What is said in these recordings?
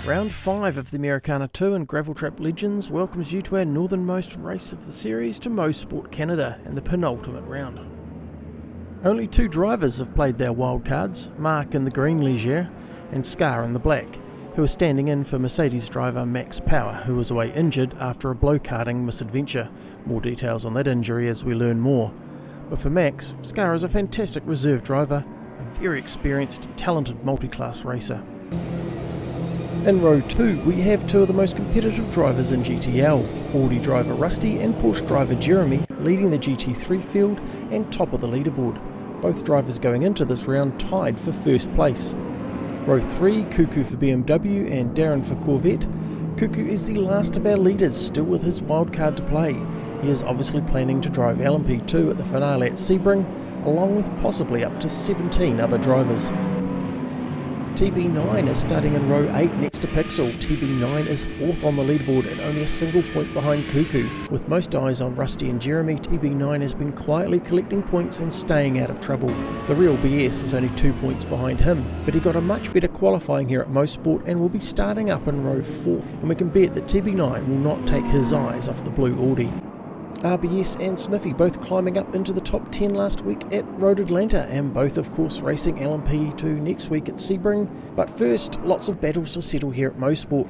Round 5 of the Americana2 and Gravel Trap Legends welcomes you to our northernmost race of the series to Mosport, Canada, and the penultimate round. Only 2 drivers have played their wildcards, Mark in the green Ligier and Scar in the black, who are standing in for Mercedes driver Max Power, who was away injured after a blow-karting misadventure. More details on that injury as we learn more. But for Max, Scar is a fantastic reserve driver, a very experienced and talented multi-class racer. In row 2, we have 2 of the most competitive drivers in GTL, Audi driver Rusty and Porsche driver Jeremy leading the GT3 field and top of the leaderboard. Both drivers going into this round tied for first place. Row 3, Cuckoo for BMW and Darren for Corvette. Cuckoo is the last of our leaders, still with his wildcard to play. He is obviously planning to drive LMP2 at the finale at Sebring, along with possibly up to 17 other drivers. TB9 is starting in row 8 next to Pixel. TB9 is 4th on the leaderboard and only a single point behind Cuckoo. With most eyes on Rusty and Jeremy, TB9 has been quietly collecting points and staying out of trouble. The real BS is only 2 points behind him, but he got a much better qualifying here at Mosport and will be starting up in row 4, and we can bet that TB9 will not take his eyes off the blue Audi. RBS and Smithy both climbing up into the top 10 last week at Road Atlanta, and both of course racing LMP2 next week at Sebring. But first, lots of battles to settle here at Mosport.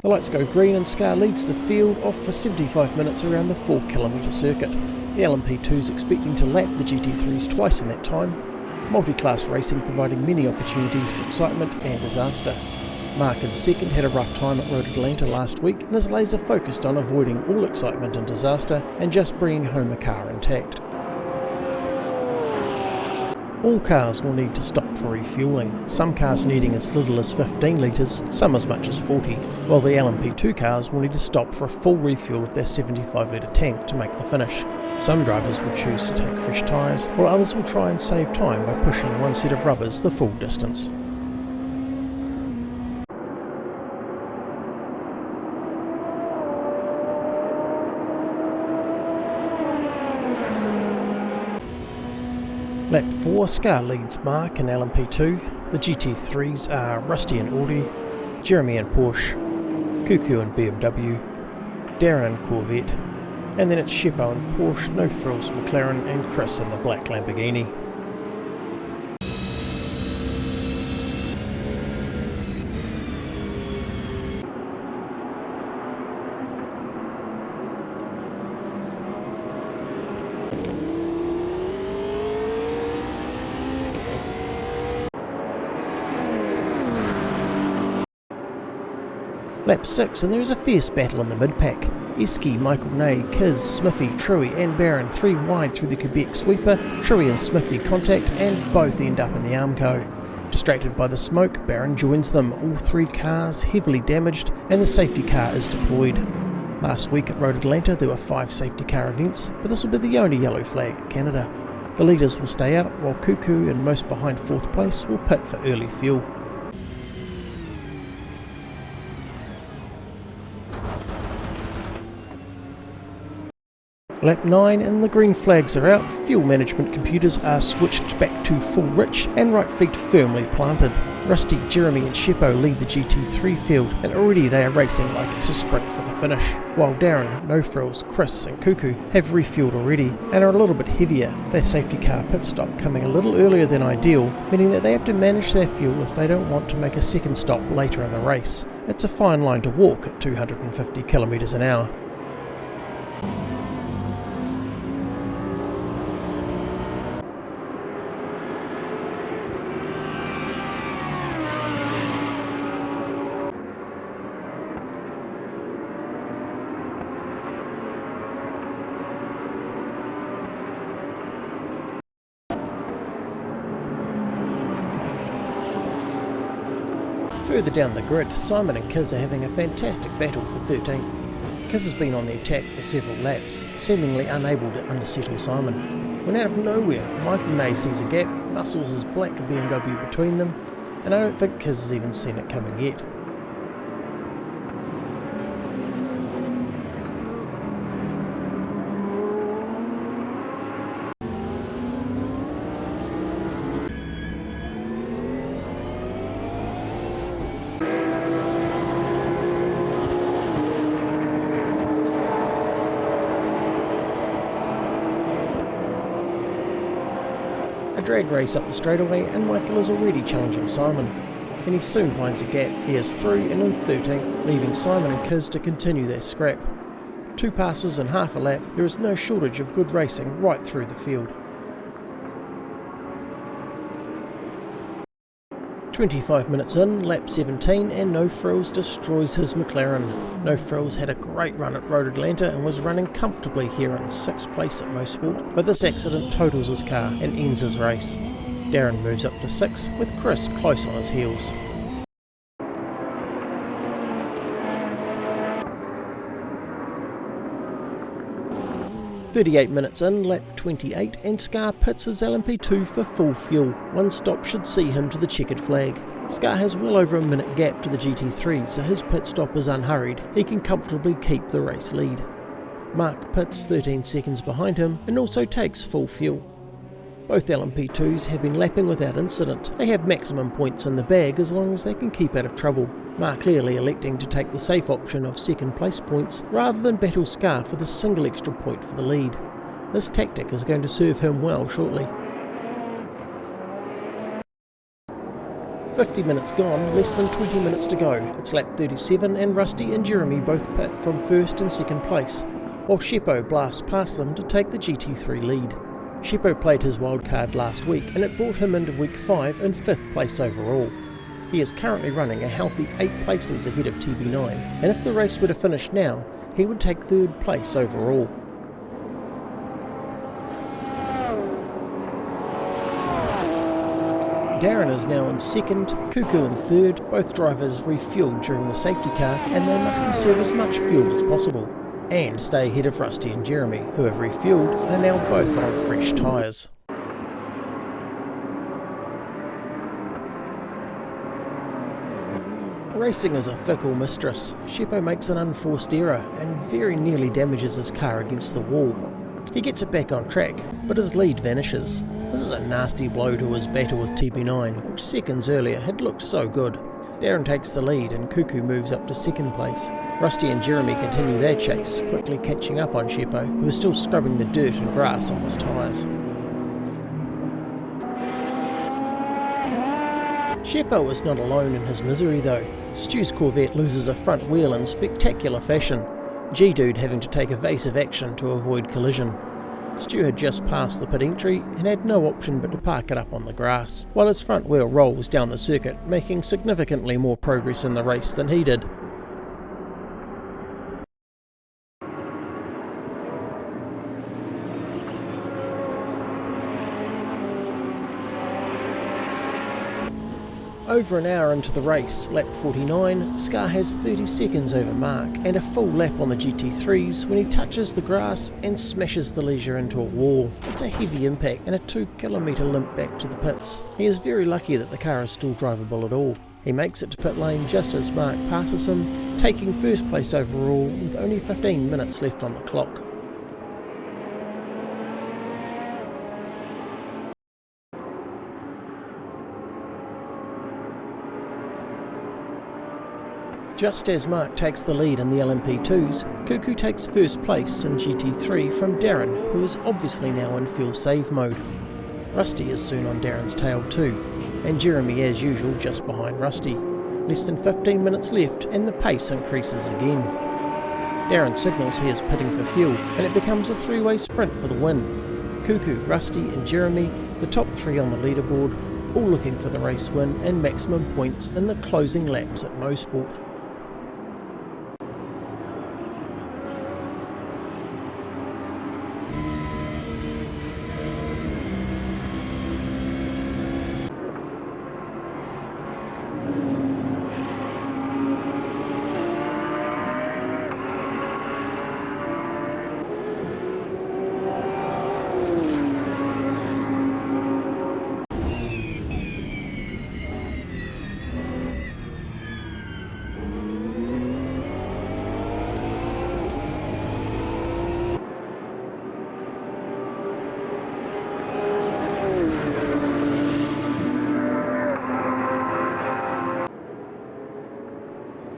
The lights go green and Scar leads the field off for 75 minutes around the 4km circuit. The LMP2 is expecting to lap the GT3s twice in that time. Multi-class racing providing many opportunities for excitement and disaster. Mark in second had a rough time at Road Atlanta last week and is laser focused on avoiding all excitement and disaster and just bringing home a car intact. All cars will need to stop for refuelling, some cars needing as little as 15 litres, some as much as 40, while the LMP2 cars will need to stop for a full refuel of their 75 litre tank to make the finish. Some drivers will choose to take fresh tyres, while others will try and save time by pushing one set of rubbers the full distance. Lap 4, Scar leads Mark and LMP2. The GT3s are Rusty and Audi, Jeremy and Porsche, Cuckoo and BMW, Darren and Corvette, and then it's Sheppo and Porsche, No Frills McLaren, and Chris in the black Lamborghini. Lap 6, and there is a fierce battle in the mid-pack. Eski, Michael Ney, Kiz, Smithy, Truey and Barron 3 wide through the Quebec sweeper. Truey and Smithy contact and both end up in the Armco. Distracted by the smoke, Barron joins them, all 3 cars heavily damaged, and the safety car is deployed. Last week at Road Atlanta there were 5 safety car events, but this will be the only yellow flag at Canada. The leaders will stay out, while Cuckoo and most behind 4th place will pit for early fuel. Lap 9 and the green flags are out, fuel management computers are switched back to full rich and right feet firmly planted. Rusty, Jeremy and Sheppo lead the GT3 field and already they are racing like it's a sprint for the finish, while Darren, No Frills, Chris and Cuckoo have refueled already and are a little bit heavier. Their safety car pit stop coming a little earlier than ideal, meaning that they have to manage their fuel if they don't want to make a second stop later in the race. It's a fine line to walk at 250 km an hour. Further down the grid, Simon and Kiz are having a fantastic battle for 13th. Kiz has been on the attack for several laps, seemingly unable to unsettle Simon. When out of nowhere, Michael Ney sees a gap, muscles his black BMW between them, and I don't think Kiz has even seen it coming yet. drag race up the straightaway and Michael is already challenging Simon. And he soon finds a gap. He is through and in 13th, leaving Simon and Kiz to continue their scrap. 2 passes and half a lap, there is no shortage of good racing right through the field. 25 minutes in, lap 17, and No Frills destroys his McLaren. No Frills had a great run at Road Atlanta and was running comfortably here in 6th place at Mosport, but this accident totals his car and ends his race. Darren moves up to 6th, with Chris close on his heels. "38 minutes in, lap 28, and Scar pits his LMP2 for full fuel. One stop should see him to the checkered flag. Scar has well over a minute gap to the GT3, so his pit stop is unhurried. He can comfortably keep the race lead. Mark pits 13 seconds behind him and also takes full fuel. Both LMP2s have been lapping without incident. They have maximum points in the bag as long as they can keep out of trouble. Mark clearly electing to take the safe option of second place points rather than battle Scar for the single extra point for the lead. This tactic is going to serve him well shortly. 50 minutes gone, less than 20 minutes to go. It's lap 37 and Rusty and Jeremy both pit from 1st and 2nd place, while Sheppo blasts past them to take the GT3 lead. Sheppo played his wildcard last week and it brought him into week 5 in 5th place overall. He is currently running a healthy 8 places ahead of TB9, and if the race were to finish now, he would take 3rd place overall. Darren is now in 2nd, Cuckoo in 3rd. Both drivers refueled during the safety car and they must conserve as much fuel as possible, and stay ahead of Rusty and Jeremy, who have refueled and are now both on fresh tyres. Racing is a fickle mistress. Sheppo makes an unforced error and very nearly damages his car against the wall. He gets it back on track, but his lead vanishes. This is a nasty blow to his battle with TB9, which seconds earlier had looked so good. Darren takes the lead and Cuckoo moves up to 2nd place. Rusty and Jeremy continue their chase, quickly catching up on Sheppo, who is still scrubbing the dirt and grass off his tyres. Sheppo is not alone in his misery though. Stu's Corvette loses a front wheel in spectacular fashion, G-Dude having to take evasive action to avoid collision. Stu had just passed the pit entry and had no option but to park it up on the grass, while his front wheel rolls down the circuit, making significantly more progress in the race than he did. Over an hour into the race, lap 49, Scar has 30 seconds over Mark and a full lap on the GT3s when he touches the grass and smashes the Leisure into a wall. It's a heavy impact and a 2-kilometre limp back to the pits. He is very lucky that the car is still drivable at all. He makes it to pit lane just as Mark passes him, taking 1st place overall with only 15 minutes left on the clock. Just as Mark takes the lead in the LMP2s, Cuckoo takes 1st place in GT3 from Darren, who is obviously now in fuel save mode. Rusty is soon on Darren's tail too, and Jeremy as usual just behind Rusty. Less than 15 minutes left and the pace increases again. Darren signals he is pitting for fuel and it becomes a 3-way sprint for the win. Cuckoo, Rusty and Jeremy, the top 3 on the leaderboard, all looking for the race win and maximum points in the closing laps at Mosport.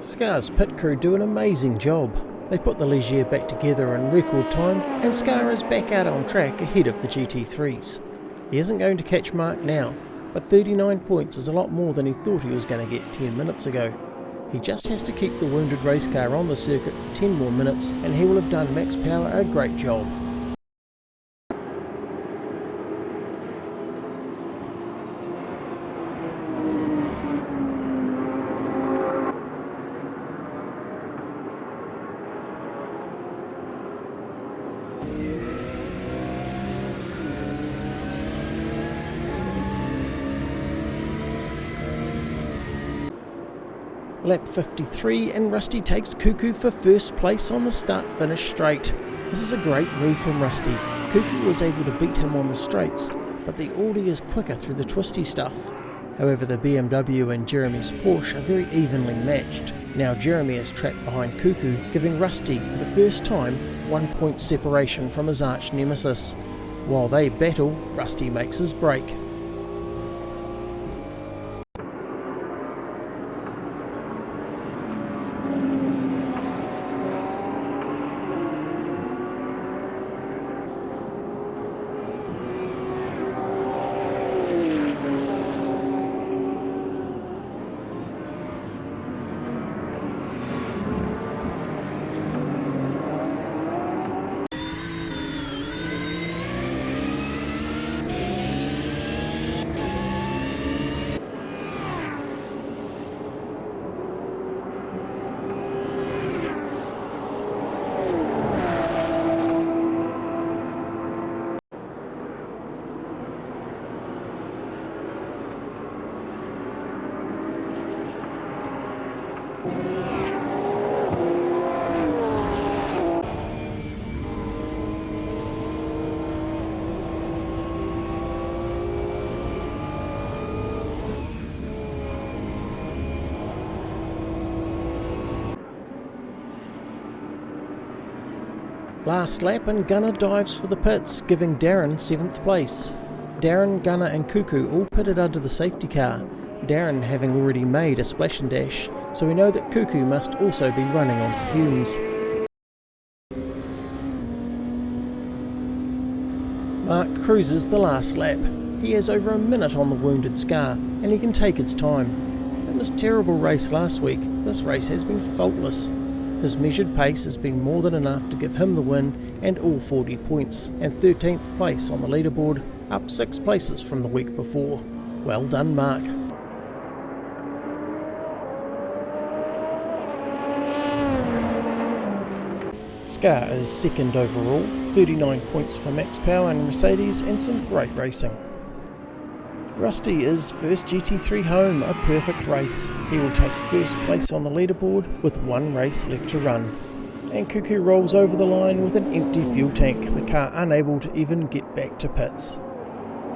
Scar's pit crew do an amazing job. They put the Leisure back together in record time and Scar is back out on track ahead of the GT3s. He isn't going to catch Mark now, but 39 points is a lot more than he thought he was going to get 10 minutes ago. He just has to keep the wounded race car on the circuit for 10 more minutes and he will have done Max Power a great job. Lap 53 and Rusty takes Cuckoo for first place on the start-finish straight. This is a great move from Rusty. Cuckoo was able to beat him on the straights, but the Audi is quicker through the twisty stuff. However, the BMW and Jeremy's Porsche are very evenly matched. Now Jeremy is trapped behind Cuckoo, giving Rusty, for the first time, 1 point separation from his arch nemesis. While they battle, Rusty makes his break. Last lap and Gunner dives for the pits, giving Darren 7th place. Darren, Gunner and Cuckoo all pitted under the safety car, Darren having already made a splash and dash, so we know that Cuckoo must also be running on fumes. Mark cruises the last lap. He has over a minute on the wounded Scar, and he can take his time. It was a terrible race last week. This race has been faultless. His measured pace has been more than enough to give him the win and all 40 points, and 13th place on the leaderboard, up 6 places from the week before. Well done, Mark. Scar is second overall, 39 points for Max Power and Mercedes, and some great racing. Rusty is first GT3 home, a perfect race. He will take first place on the leaderboard with 1 race left to run. And Cuckoo rolls over the line with an empty fuel tank, the car unable to even get back to pits.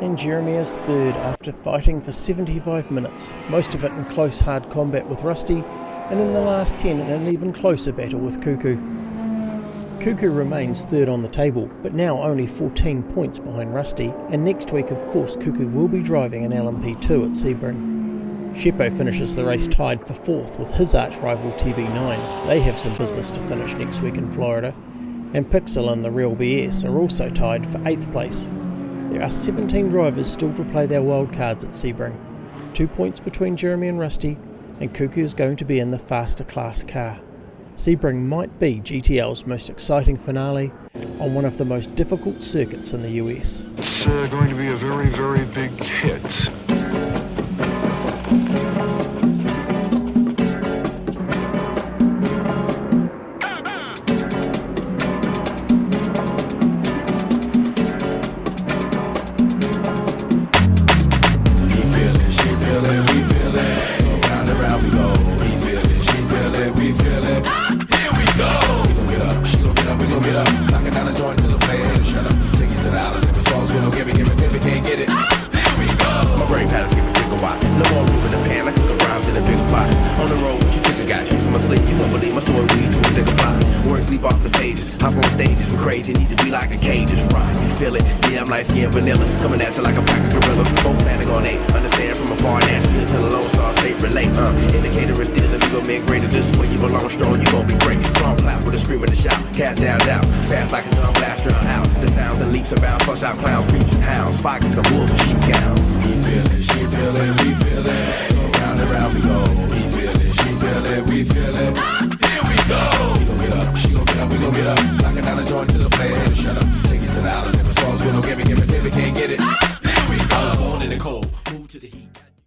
And Jeremy is third after fighting for 75 minutes, most of it in close hard combat with Rusty, and in the last 10 in an even closer battle with Cuckoo. Cuckoo remains third on the table, but now only 14 points behind Rusty, and next week of course Cuckoo will be driving an LMP2 at Sebring. Sheppo finishes the race tied for 4th with his arch rival TB9. They have some business to finish next week in Florida, and Pixel and the Real BS are also tied for 8th place. There are 17 drivers still to play their wildcards at Sebring, 2 points between Jeremy and Rusty, and Cuckoo is going to be in the faster class car. Sebring might be GTL's most exciting finale on one of the most difficult circuits in the US. It's going to be a very, very big hit. Vanilla, coming at you like a pack of gorillas. Smoke panic on 8, understand from afar, naturally until the Lone Star State relate. Indicator is still illegal, man greater. This is where you belong strong, you gon' be great. Front clap with a scream and a shout, cast down doubt. Fast like a gun blast, drown out. The sounds and leap leaps about, flush out clowns, creeps and hounds, foxes and wolves and sheep gowns. He feel it, she feel it, we feel it. So round and round we go. He feel it, she feel it, we feel it.